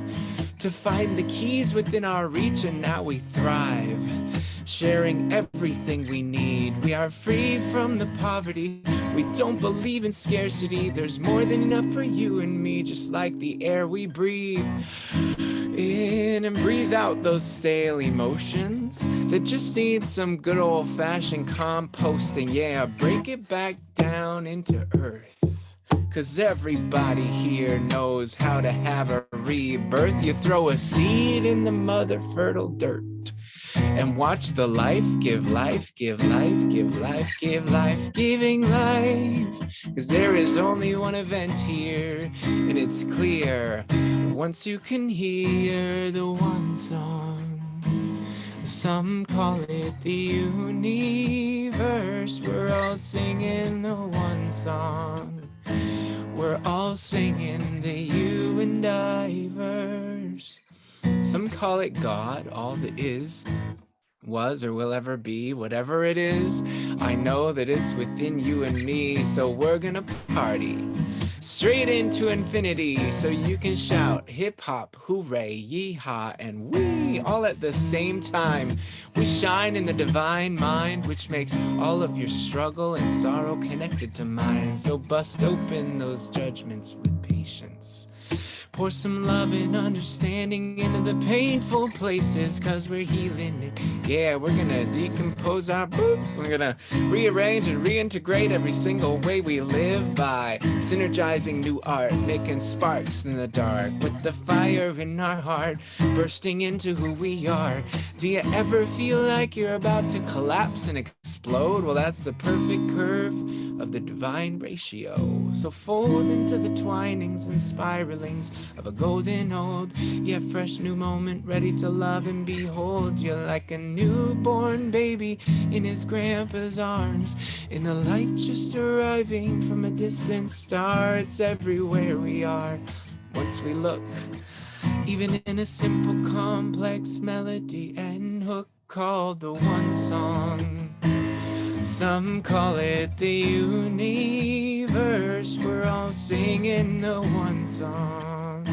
S4: to find the keys within our reach, and now we thrive. Sharing everything we need. We are free from the poverty. We don't believe in scarcity. There's more than enough for you and me, just like the air we breathe in and breathe out those stale emotions that just need some good old-fashioned composting. Yeah, break it back down into earth. 'cause everybody here knows how to have a rebirth. You throw a seed in the mother fertile dirt and watch the life give life, give life, give life, give life, giving life. 'Cause there is only one event here, and it's clear once you can hear the one song. Some call it the universe. We're all singing the one song. We're all singing the you and I verse. Some call it God, all that is, was, or will ever be. Whatever it is, I know that it's within you and me. So we're gonna party straight into infinity, so you can shout hip hop, hooray, yeehaw, and we all at the same time. We shine in the divine mind, which makes all of your struggle and sorrow connected to mine. So bust open those judgments with patience. Pour some love and understanding into the painful places, 'cause we're healing it. Yeah, we're gonna decompose our boop. We're gonna rearrange and reintegrate every single way we live by synergizing new art, making sparks in the dark with the fire in our heart, bursting into who we are. Do you ever feel like you're about to collapse and explode? Well, that's the perfect curve of the divine ratio. So fold into the twinings and spiralings of a golden old, yet fresh new moment, ready to love and behold. You're like a newborn baby in his grandpa's arms, in the light just arriving from a distant star. It's everywhere we are once we look, even in a simple complex melody and hook called the one song. Some call it the universe. We're all singing the one song.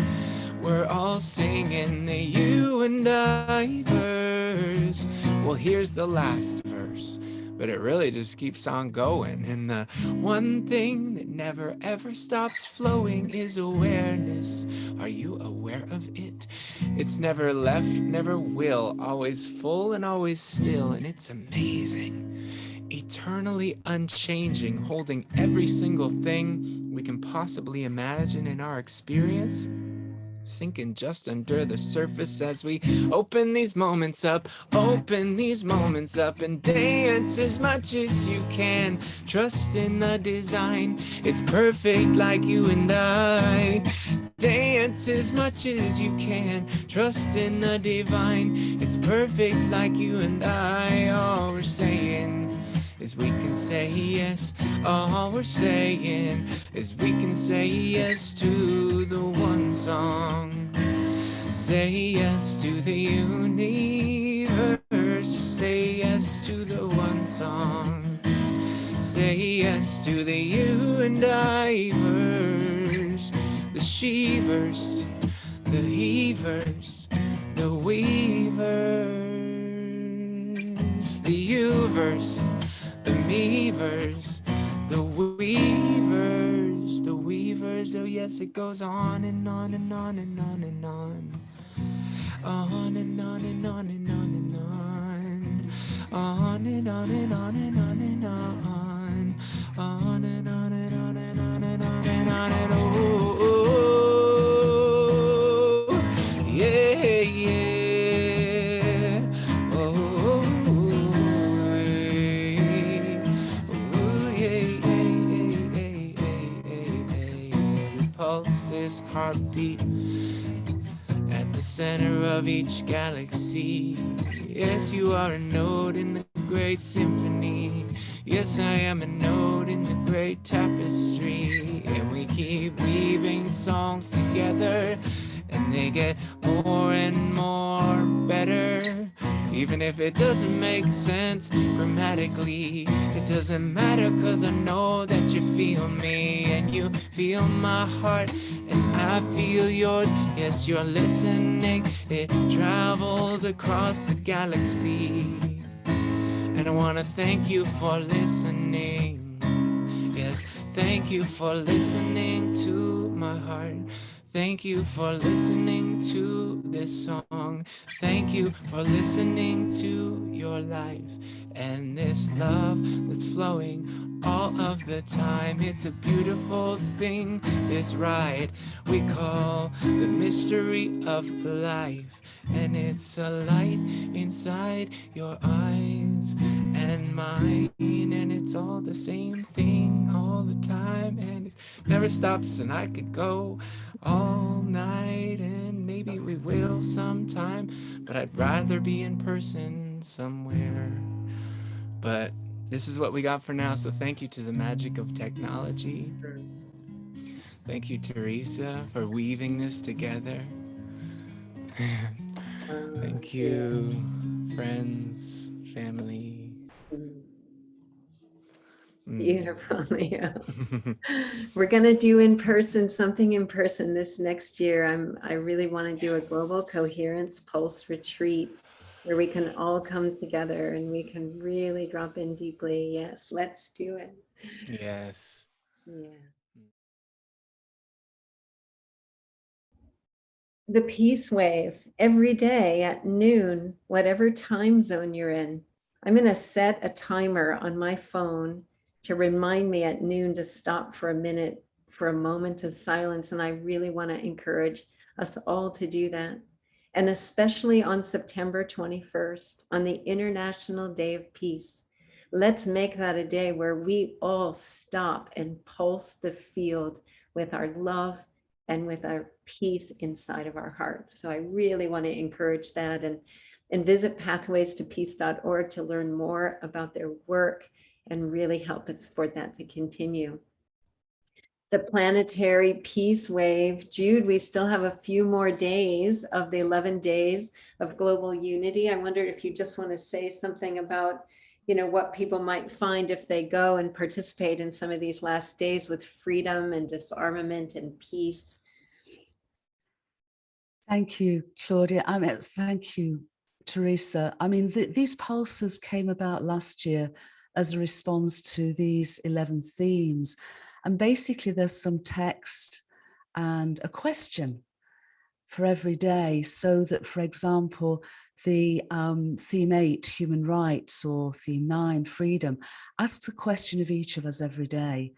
S4: We're all singing the you and I verse. Well, here's the last verse, but it really just keeps on going. And the one thing that never ever stops flowing is awareness. Are you aware of it? It's never left, never will, always full and always still, and it's amazing. Eternally unchanging, holding every single thing we can possibly imagine in our experience, sinking just under the surface as we open these moments up, and dance as much as you can. Trust in the design, it's perfect like you and I. Dance as much as you can, trust in the divine, it's perfect like you and I. All we're saying is we can say yes. All we're saying is we can say yes to the one song. Say yes to the universe. Say yes to the one song. Say yes to the you and I verse. The she-verse, the he-verse, the we-verse, the you-verse, the me-verse, the weavers, oh yes, it goes on and on and on and on and on. On and on and on and on and on. On and on and on and on and on. On and on and on and on and on and on and on. Oh, yeah, yeah. Oh, pulse this heartbeat at the center of each galaxy. Yes, you are a note in the great symphony. Yes, I am a note in the great tapestry. And we keep weaving songs together, and they get more and more better. Even if it doesn't make sense grammatically, it doesn't matter, 'cause I know that you feel me, and you feel my heart, and I feel yours. Yes, you're listening, it travels across the galaxy. And I want to thank you for listening. Yes, thank you for listening to my heart. Thank you for listening to this song. Thank you for listening to your life and this love that's flowing all of the time. It's a beautiful thing, this ride we call the mystery of life. And it's a light inside your eyes and mine, and it's all the same thing all the time, and it never stops. And I could go all night, and maybe we will sometime, but I'd rather be in person somewhere. But this is what we got for now, so thank you to the magic of technology. Thank you, Teresa, for weaving this together. Thank you, friends, family.
S1: Beautiful, Leo. We're going to do something in person this next year. I really want to do a global coherence pulse retreat where we can all come together and we can really drop in deeply. Yes, let's do it.
S4: Yes.
S1: Yeah. The peace wave every day at noon, whatever time zone you're in. I'm going to set a timer on my phone to remind me at noon to stop for a minute, for a moment of silence. And I really want to encourage us all to do that. And especially on September 21st, on the International Day of Peace, let's make that a day where we all stop and pulse the field with our love and with our peace inside of our heart. So I really want to encourage that, and visit pathwaystopeace.org to learn more about their work and really help and support that to continue. The planetary peace wave. Jude, we still have a few more days of the 11 days of global unity. I wondered if you just want to say something about, what people might find if they go and participate in some of these last days with freedom and disarmament and peace.
S5: Thank you, Claudia. Thank you, Teresa. These pulses came about last year as a response to these 11 themes. And basically there's some text and a question for every day, so that, for example, the theme 8, human rights, or theme 9, freedom, asks a question of each of us every day.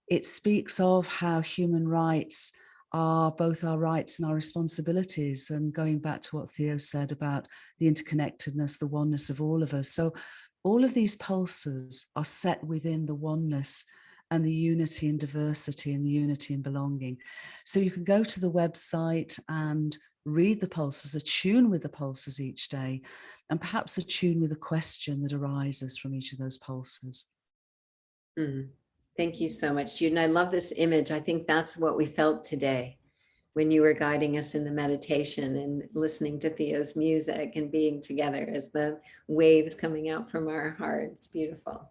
S5: It speaks of how human rights are both our rights and our responsibilities, and going back to what Theo said about the interconnectedness, the oneness of all of us. So all of these pulses are set within the oneness and the unity and diversity and the unity and belonging. So you can go to the website and read the pulses, attune with the pulses each day, and perhaps attune with a question that arises from each of those pulses.
S1: Thank you so much, Jude. And I love this image. I think that's what we felt today when you were guiding us in the meditation and listening to Theo's music and being together as the waves coming out from our hearts. Beautiful.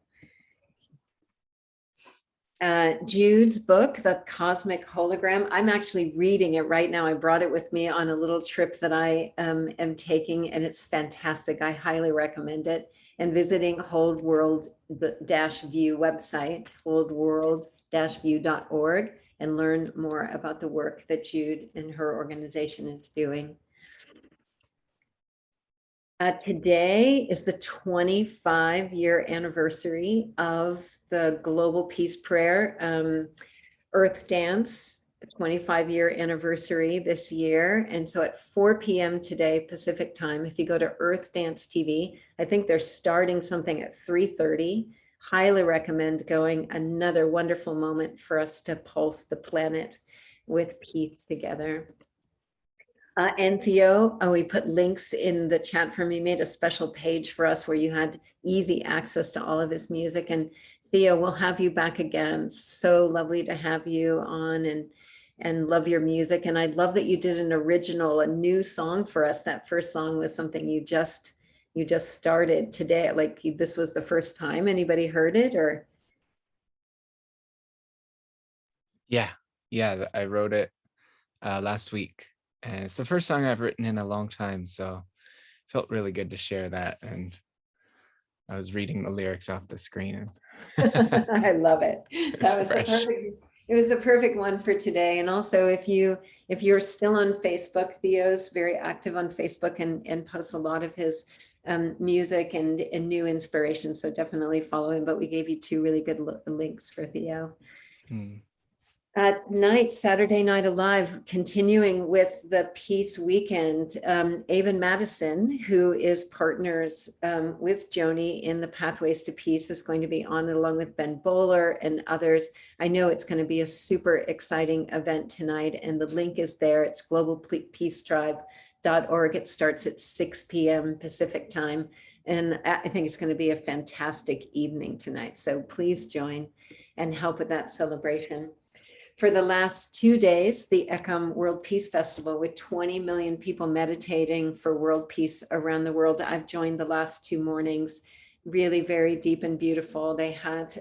S1: Jude's book, The Cosmic Hologram. I'm actually reading it right now. I brought it with me on a little trip that I am taking, and it's fantastic. I highly recommend it. And visiting wholeworld-view website, wholeworld-view.org, and learn more about the work that Jude and her organization is doing. Today is the 25-year anniversary of the Global Peace Prayer, Earth Dance, 25-year anniversary this year. And so at 4 p.m. today, Pacific time, if you go to Earth Dance TV, I think they're starting something at 3:30. Highly recommend going. Another wonderful moment for us to pulse the planet with peace together. And Theo, we put links in the chat for me, made a special page for us where you had easy access to all of his music. And Theo, we'll have you back again. So lovely to have you on, and love your music. And I love that you did an original, a new song for us. That first song was something you just started today. Like this was the first time anybody heard it, or?
S4: Yeah, I wrote it last week. And it's the first song I've written in a long time, so it felt really good to share that. And I was reading the lyrics off the screen.
S1: I love it. That was
S4: fresh.
S1: It was the perfect one for today. And also, if you're still on Facebook, Theo's very active on Facebook and posts a lot of his music and new inspiration. So definitely follow him. But we gave you 2 really good links for Theo.
S4: Mm.
S1: Tonight, Saturday Night Alive, continuing with the Peace Weekend, Avon Madison, who is partners with Joanie in the Pathways to Peace, is going to be on along with Ben Bowler and others. I know it's going to be a super exciting event tonight, and the link is there. It's globalpeacetribe.org. It starts at 6 p.m. Pacific time, and I think it's going to be a fantastic evening tonight. So please join and help with that celebration. For the last 2 days, the Ekam World Peace Festival, with 20 million people meditating for world peace around the world. I've joined the last 2 mornings, really very deep and beautiful. They had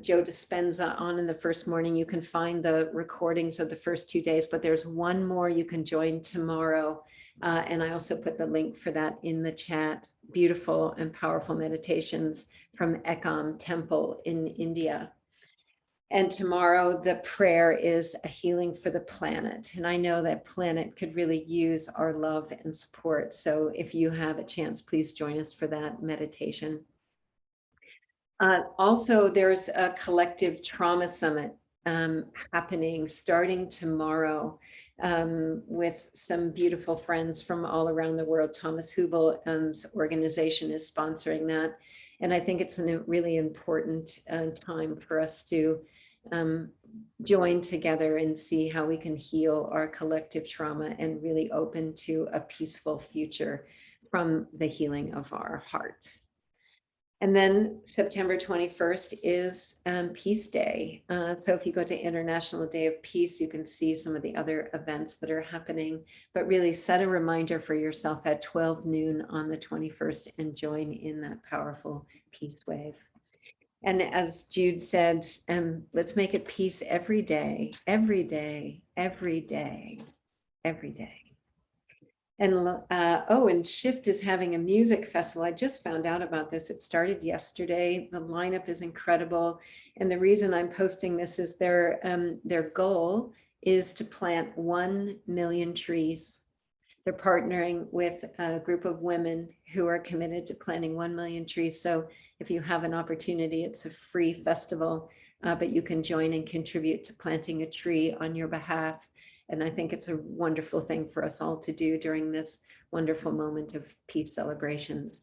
S1: Joe Dispenza on in the first morning. You can find the recordings of the first 2 days, but there's one more you can join tomorrow. And I also put the link for that in the chat. Beautiful and powerful meditations from Ekam Temple in India. And tomorrow, the prayer is a healing for the planet. And I know that planet could really use our love and support. So if you have a chance, please join us for that meditation. Also, there's a collective trauma summit happening starting tomorrow with some beautiful friends from all around the world. Thomas Hubel's organization is sponsoring that. And I think it's a really important time for us to join together and see how we can heal our collective trauma and really open to a peaceful future from the healing of our hearts. And then September 21st is Peace Day. So if you go to International Day of Peace, you can see some of the other events that are happening, but really set a reminder for yourself at 12 noon on the 21st and join in that powerful peace wave. And as Jude said, let's make it peace every day, every day, every day, every day. And and Shift is having a music festival. I just found out about this. It started yesterday. The lineup is incredible. And the reason I'm posting this is their goal is to plant 1 million trees. They're partnering with a group of women who are committed to planting 1 million trees. So if you have an opportunity, it's a free festival, but you can join and contribute to planting a tree on your behalf. And I think it's a wonderful thing for us all to do during this wonderful moment of peace celebrations.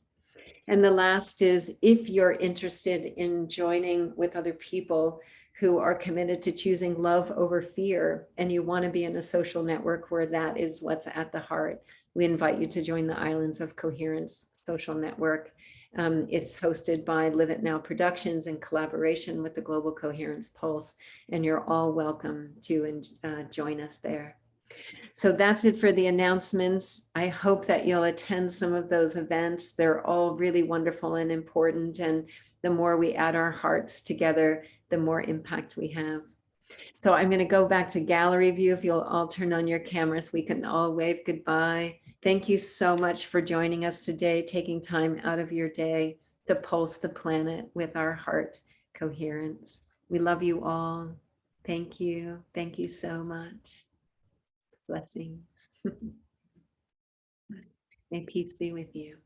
S1: And the last is, if you're interested in joining with other people who are committed to choosing love over fear, and you want to be in a social network where that is what's at the heart, we invite you to join the Islands of Coherence social network. It's hosted by Live It Now Productions in collaboration with the Global Coherence Pulse, and you're all welcome to join us there. So that's it for the announcements. I hope that you'll attend some of those events. They're all really wonderful and important, and the more we add our hearts together, the more impact we have. So I'm going to go back to gallery view. If you'll all turn on your cameras, we can all wave goodbye. Thank you so much for joining us today, taking time out of your day to pulse the planet with our heart coherence. We love you all. Thank you. Thank you so much. Blessings. May peace be with you.